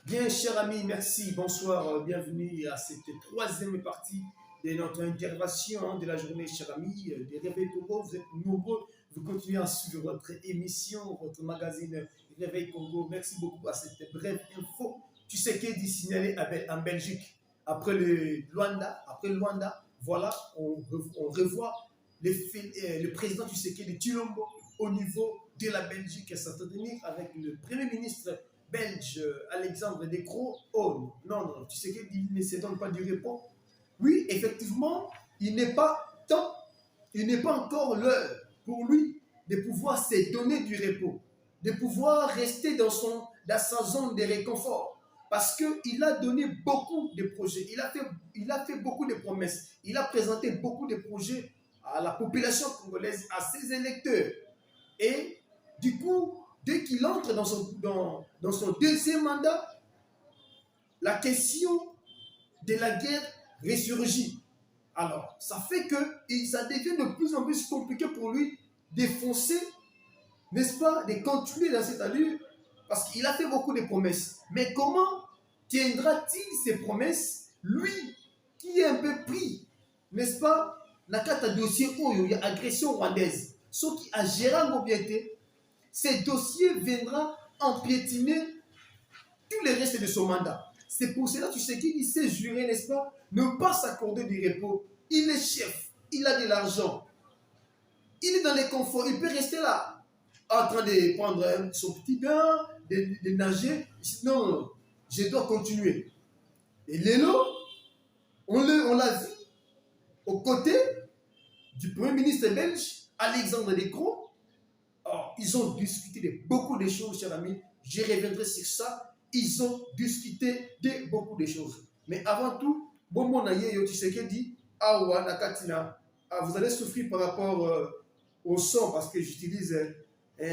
Bien, cher ami, merci. Bonsoir, bienvenue à cette troisième partie de notre intervention de la journée, cher ami, de Réveil Congo. Vous êtes nombreux, vous continuez à suivre votre émission, votre magazine Réveil Congo. Merci beaucoup à cette brève info. Tu sais qu'est dit signaler en Belgique, après le Luanda, voilà, on revoit le président Tshisekedi Tshilombo au niveau de la Belgique s'entretenir avec le premier ministre belge Alexandre De Croo. Oh non, tu sais qu'il ne se donne pas du repos. Oui, effectivement, il n'est pas encore l'heure pour lui de pouvoir se donner du repos, de pouvoir rester dans sa zone de réconfort. Parce qu'il a donné beaucoup de projets, il a fait beaucoup de promesses, il a présenté beaucoup de projets à la population congolaise, à ses électeurs. Et du coup, dès qu'il entre dans son deuxième mandat, la question de la guerre ressurgit. Alors, ça fait que ça devient de plus en plus compliqué pour lui de foncer, n'est-ce pas, de continuer dans cette allure, parce qu'il a fait beaucoup de promesses. Mais comment tiendra-t-il ces promesses, lui qui est un peu pris, n'est-ce pas, dans le dossier où il y a agression rwandaise, ce qui a géré mobilité, ce dossier viendra empiétiner tout le reste de son mandat. C'est pour cela, tu sais qu'il s'est juré, n'est-ce pas, ne pas s'accorder du repos. Il est chef, il a de l'argent, il est dans les conforts, il peut rester là, en train de prendre son petit bain, de nager. Non, je dois continuer. Et Lélo, on l'a vu aux côtés du premier ministre belge, Alexandre De Croo. Alors, ils ont discuté de beaucoup de choses, cher ami. Je reviendrai sur ça. Ils ont discuté de beaucoup de choses. Mais avant tout, tu sais qu'il dit, vous allez souffrir par rapport au son parce que j'utilise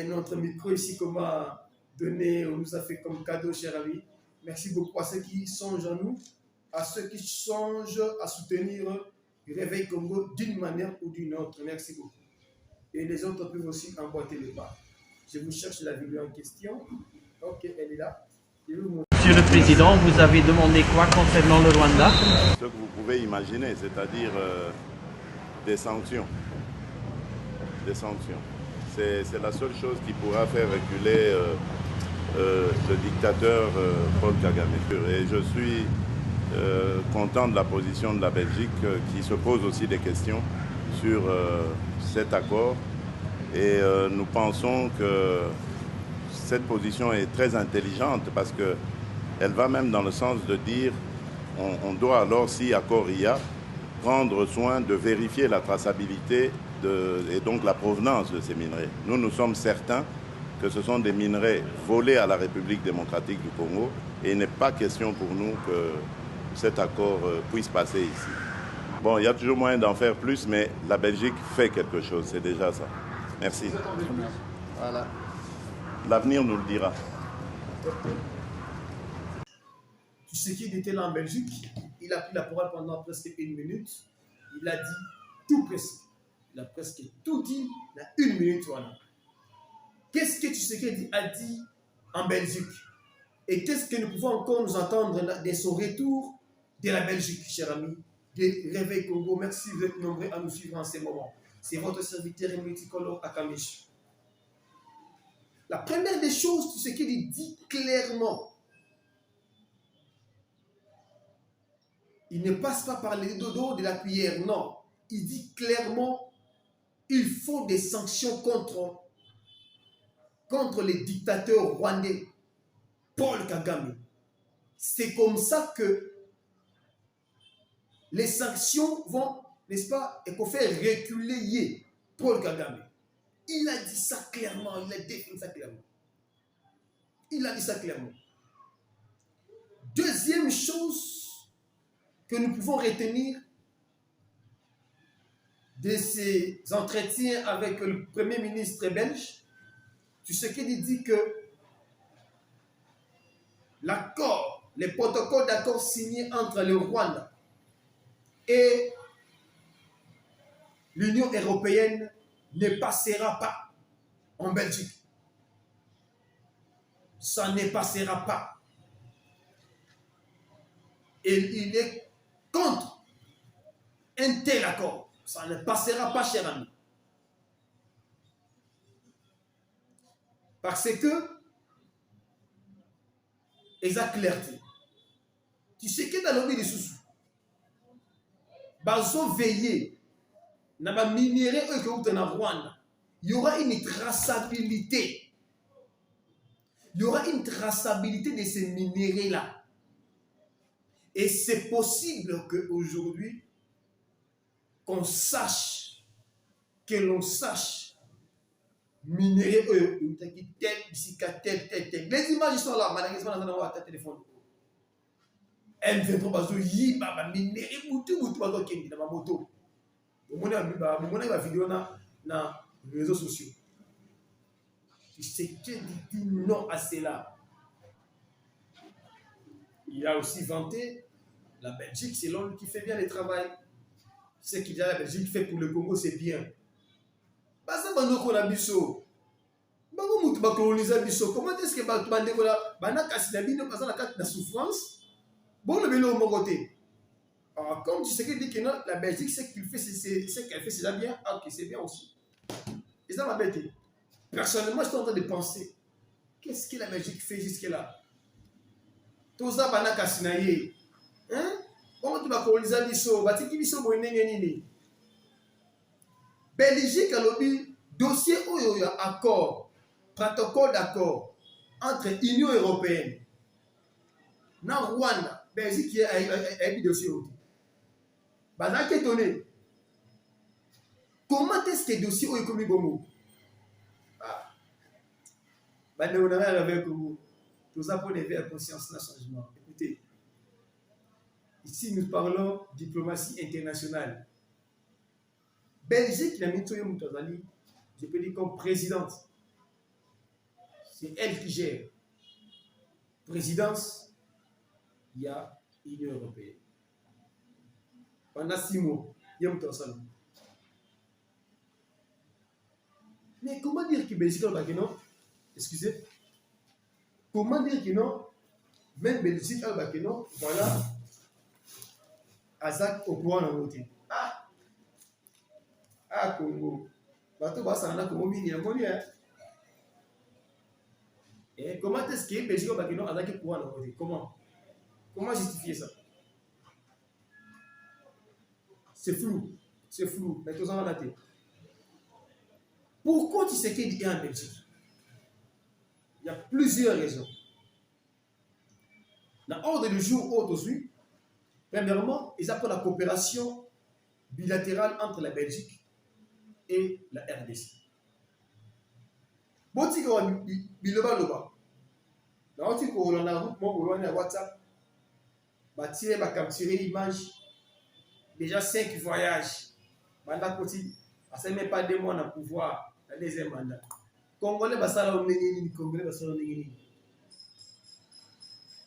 notre micro ici qu'on m'a donné, on nous a fait comme cadeau, cher ami. Merci beaucoup à ceux qui songent en nous, à ceux qui songent à soutenir Réveil Congo d'une manière ou d'une autre. Merci beaucoup. Et les autres peuvent aussi emboîter les pas. Je vous cherche la vidéo en question. Ok, elle est là. Monsieur le Président, vous avez demandé quoi concernant le Rwanda? Ce que vous pouvez imaginer, c'est-à-dire des sanctions. Des sanctions. C'est la seule chose qui pourra faire reculer le dictateur Paul Kagame. Et je suis content de la position de la Belgique qui se pose aussi des questions sur cet accord. Et nous pensons que cette position est très intelligente parce qu'elle va même dans le sens de dire on doit alors, si accord il y a, prendre soin de vérifier la traçabilité et donc la provenance de ces minerais. Nous sommes certains que ce sont des minerais volés à la République démocratique du Congo et il n'est pas question pour nous que cet accord puisse passer ici. Bon, il y a toujours moyen d'en faire plus, mais la Belgique fait quelque chose, c'est déjà ça. Merci. Voilà. L'avenir nous le dira. Tu sais qu'il était là en Belgique, il a pris la parole pendant presque 1 minute, il a dit tout presque. Il a presque tout dit dans 1 minute. Voilà. Qu'est-ce que tu sais qu'il a dit en Belgique? Et qu'est-ce que nous pouvons encore nous entendre de son retour de la Belgique, cher ami, de Réveil Congo? Merci, vous êtes nombreux à nous suivre en ce moment. C'est votre serviteur et multicolore Akamish. La première des choses, tu sais qu'il dit clairement, il ne passe pas par les dodos de la cuillère, non. Il dit clairement, il faut des sanctions contre les dictateurs rwandais, Paul Kagame. C'est comme ça que les sanctions vont, n'est-ce pas, et qu'on fait reculer Paul Kagame. Il a dit ça clairement, il a défini ça clairement. Il a dit ça clairement. Deuxième chose que nous pouvons retenir de ces entretiens avec le Premier ministre belge, tu sais qu'il dit que l'accord, les protocoles d'accord signés entre le Rwanda et l'Union européenne ne passera pas en Belgique. Ça ne passera pas. Et il est contre un tel accord. Ça ne passera pas, cher ami. Parce que, ils ont clarté. Tu sais que dans l'objet des sous, ils ont veillé. Dans les minéraux que vous avez en Rwanda, il y aura une traçabilité. Il y aura une traçabilité de ces minéraux-là. Et c'est possible qu'aujourd'hui, qu'on sache, que l'on sache, minéraux, tel. Les images sont là, malheureusement, dans notre téléphone. M23, parce que yi, minéraux, boutou, parce que dans ma moto. On a une vidéo dans les réseaux sociaux. Tu sais que dit non à cela. Il a aussi vanté la Belgique, c'est l'homme qui fait bien le travail. Ce qu'il dit à la Belgique fait pour le Congo, c'est bien. Parce que nous avons biso. Comment est-ce que la souffrance? Bon, le vélo au côté. Alors, comme tu sais que dit que non, la Belgique, ce qu'elle fait, c'est déjà bien. Ah, ok, c'est bien aussi. Et ça m'a bêté. Personnellement, je suis en train de penser, qu'est-ce que la Belgique fait jusque-là? Tout ça, banaka sinaye. Hein? Comment tu vas coloniser l'ISO? Batiki l'ISO, bonne. Belgique a lobby, dossier où il y a accord, protocole d'accord entre l'Union européenne et Rwanda. Belgique a un dossier aussi. Bazak est étonné. Comment est-ce que le dossier est commis bon? Ah. On a avec vous. Tout ça pour lever la conscience de changement. Écoutez, ici nous parlons diplomatie internationale. Belgique, la Mitoyo Moutazali, je peux dire comme présidente. C'est elle qui gère. Présidence, il y a l'Union européenne. Pendant 6 mois, il y a Moutazali. Mais comment dire que Belgique est non? Excusez. Comment dire que non? Même Belgique est non? Voilà. Azak au pouvoir dans le Ah! Ah, Congo. Bateau basa na Congo mini amoni hein. Et comment est-ce que Belgique au Bakino a qui pouvoir dans le Comment? Comment justifier ça? C'est flou. C'est flou. Mais tout ça va la tête. Pourquoi tu sais qu'il y a en Belgique? Il y a plusieurs raisons. Dans l'ordre du jour aujourd'hui, premièrement, ils appellent la coopération bilatérale entre la Belgique et la RDC. Bon, tu vois, biloba loba. Dans tu vois, on a route, on a WhatsApp. Bâtir, capturer image. Déjà 5 voyages. Mandat petit, ça ne met pas 2 mois à pouvoir. Le deuxième mandat. Congolais, basala au Néni, Congolais, basala au Néni.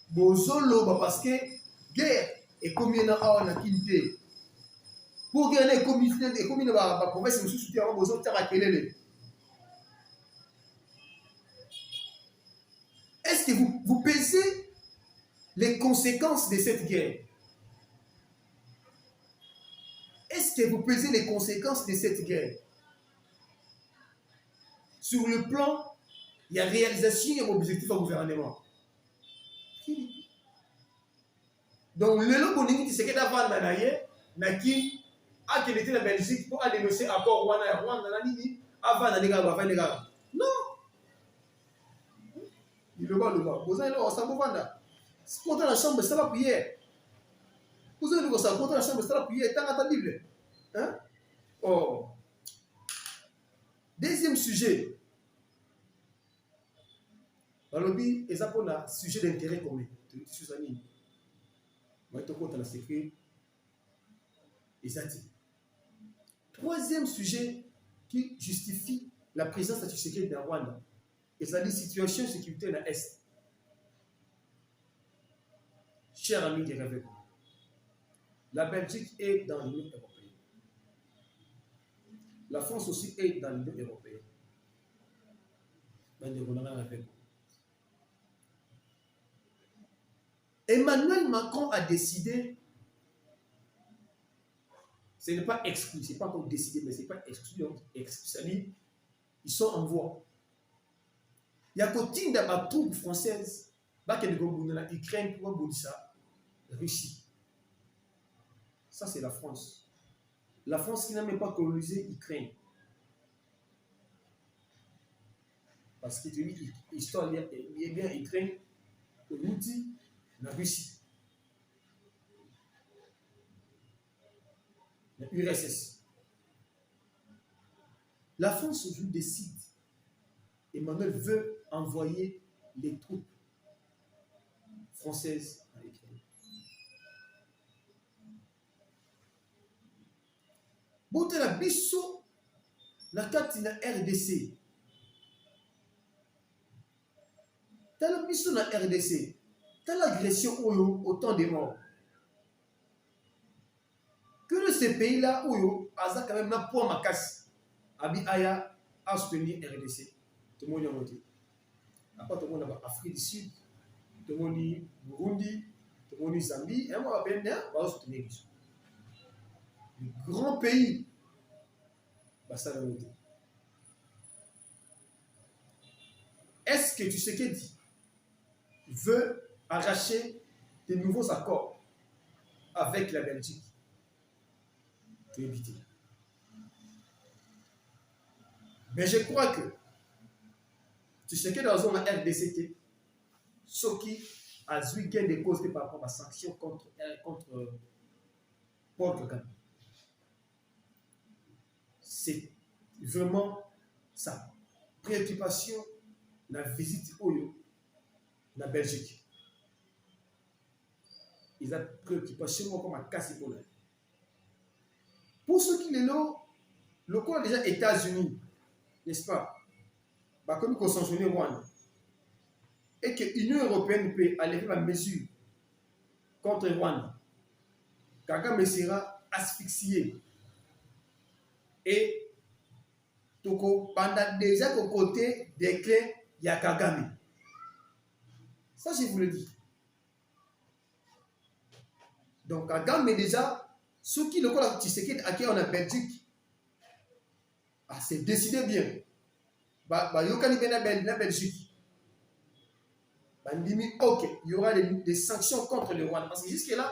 Bozolo, parce que guerre est combien en activité. Pour gagner combien de province, nous soutient Bozo, terre quel. Est-ce que vous pesez les conséquences de cette guerre? Est-ce que vous pesez les conséquences de cette guerre? Sur le plan, il y a réalisation et objectif au gouvernement. Donc, le lot bonini, c'est que d'avant l'année, Naki a qu'il était la Belgique pour aller négocier accord Rwanda, avant l'année, non. Il le voit. Vous avez le sang pour vendre. C'est pour la chambre, c'est la prière. Vous avez le sang pour la chambre, c'est la prière. Tant à ta Bible. Hein? Oh. Deuxième sujet. Dans le lobby, ils appellent un sujet d'intérêt commun. Moi, je te compte la sécurité. Troisième sujet qui justifie la présence de la sécurité dans Rwanda. Et c'est la situation de sécurité dans l'Est. Chers amis des rêves, la Belgique est dans l'Union européenne. La France aussi est dans l'Union européenne. Emmanuel Macron a décidé, ce n'est pas exclu, ce n'est pas encore décidé, mais ce n'est pas exclu, c'est-à-dire, ils sont en voie. Il y a côté de la troupe française, l'Ukraine pour ça, Russie. Ça, c'est la France. La France qui n'a même pas colonisé l'Ukraine. Parce que l'histoire, il y a bien l'Ukraine, l'outil, la Russie. L'URSS. La France aujourd'hui décide. Emmanuel veut envoyer les troupes françaises en Ukraine. Bon, tu as la bisso, la carte de RDC. Tu as la bisso dans la RDC. Tu as l'agression autant de morts. Que de ces pays-là, où Aza quand même n'a pas ma casse. Abi Aya a soutenu RDC. Tout le monde est monté. Après, tout le monde est Afrique du Sud, tout le monde est Burundi, tout le monde est Zambie, et moi, je vais soutenir les grands pays. Ça va monter. Est-ce que tu sais qu'il dit? Il veut arracher de nouveaux accords avec la Belgique pour éviter. Mais je crois que tu sais que dans la zone RDCT, ce qui a eu gain de cause par rapport à la sanction contre Paul Kagame. C'est vraiment sa préoccupation, la visite Oyo, la Belgique. Ils ont préoccupation comme à casser pour eux. Pour ceux qui les l'ont, le quoi déjà États-Unis, n'est-ce pas? Comme ils sont sanctionnés Rwanda. Et que l'Union européenne peut aller la mesure contre Rwanda. Kagame sera asphyxié. Et pendant déjà qu'au côté des clés, il y a Kagame. Ça, je vous le dis. Donc, Kagame est déjà, ceux qui le connaissent, tu sais à qui on a Belgique, c'est décidé bien. La Belgique. Ok, il y aura des sanctions contre le Rwanda. Parce que jusque-là,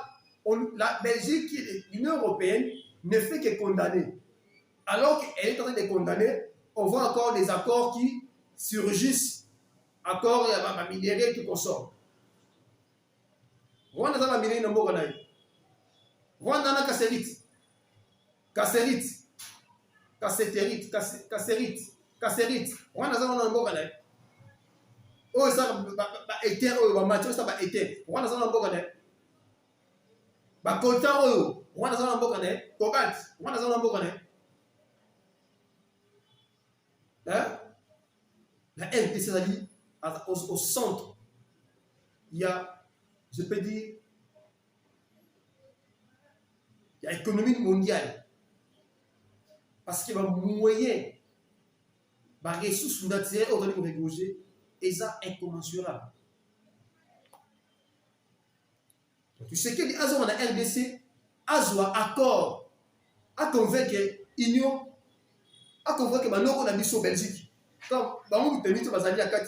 la Belgique, l'Union européenne, ne fait que condamner. Alors qu'elle est en train de condamner, on voit encore des accords qui surgissent. Accords minéraux et tout consort. Rwanda a minéré dans le Rwanda. Rwanda a Kasserite. Rwanda a Rwanda. Oh, ça va été, oh, matériau, ça va été. Rwanda a Rwanda. Coltan, oh, Rwanda a Rwanda. Cobalt, Rwanda a Rwanda. La RDC, c'est-à-dire au centre, il y a, je peux dire, il y a l'économie mondiale. Parce qu'il y a un moyen, les ressources naturelles au niveau de et ça incommensurable. Tu sais que les Azores en RDC, Azwa accord à convaincre l'Union, à convaincre que la mission Belgique. Quand on te dit que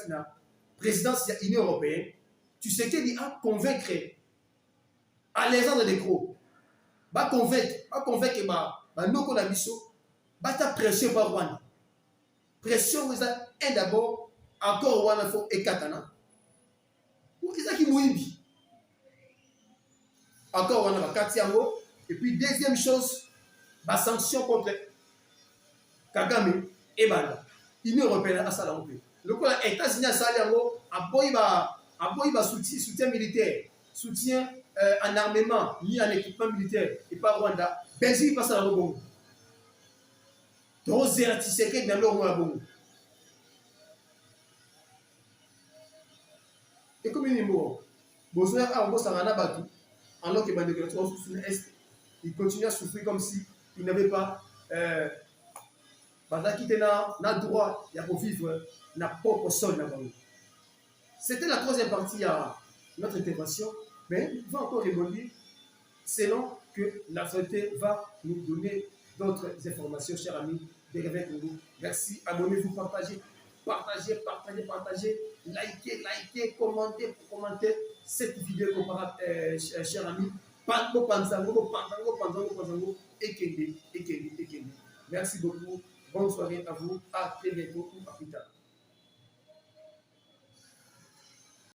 la présidence de l'Union européenne, tu sais qu'il a convaincre Alexandre De Croo, va convaincre que nous la mission, va ta pression par Rwanda. Pression, c'est d'abord encore Rwanda faut écatana. Ou c'est qui mouille. Encore Rwanda va Katiango. Et puis deuxième chose, la sanction contre Kagame et Banda. L'Union européenne a ça là. Le coup, les États-Unis a ça là. Il y a soutien militaire, soutien en armement, ni en équipement militaire, et pas Rwanda. Belgique passe à la Bongo. Donc, c'est un tisséqué dans le Bongo. Et comme il est mort, Bosnia a encore sa battu, alors que il continue à souffrir comme si il n'avait pas droit à vivre na propre sol. C'était la troisième partie à notre intervention. Mais il va encore rebondir selon que la société va nous donner d'autres informations, chers amis de Réveil Congo. Merci, abonnez-vous, partagez, partagez, partagez, partagez, likez, likez, commentez, commentez cette vidéo comparable, chers amis. Pango, panzango, panzango, panzango, panzango, ekende, ekende, ekende. Merci beaucoup. Bonne soirée à vous. À très bientôt ou à plus tard.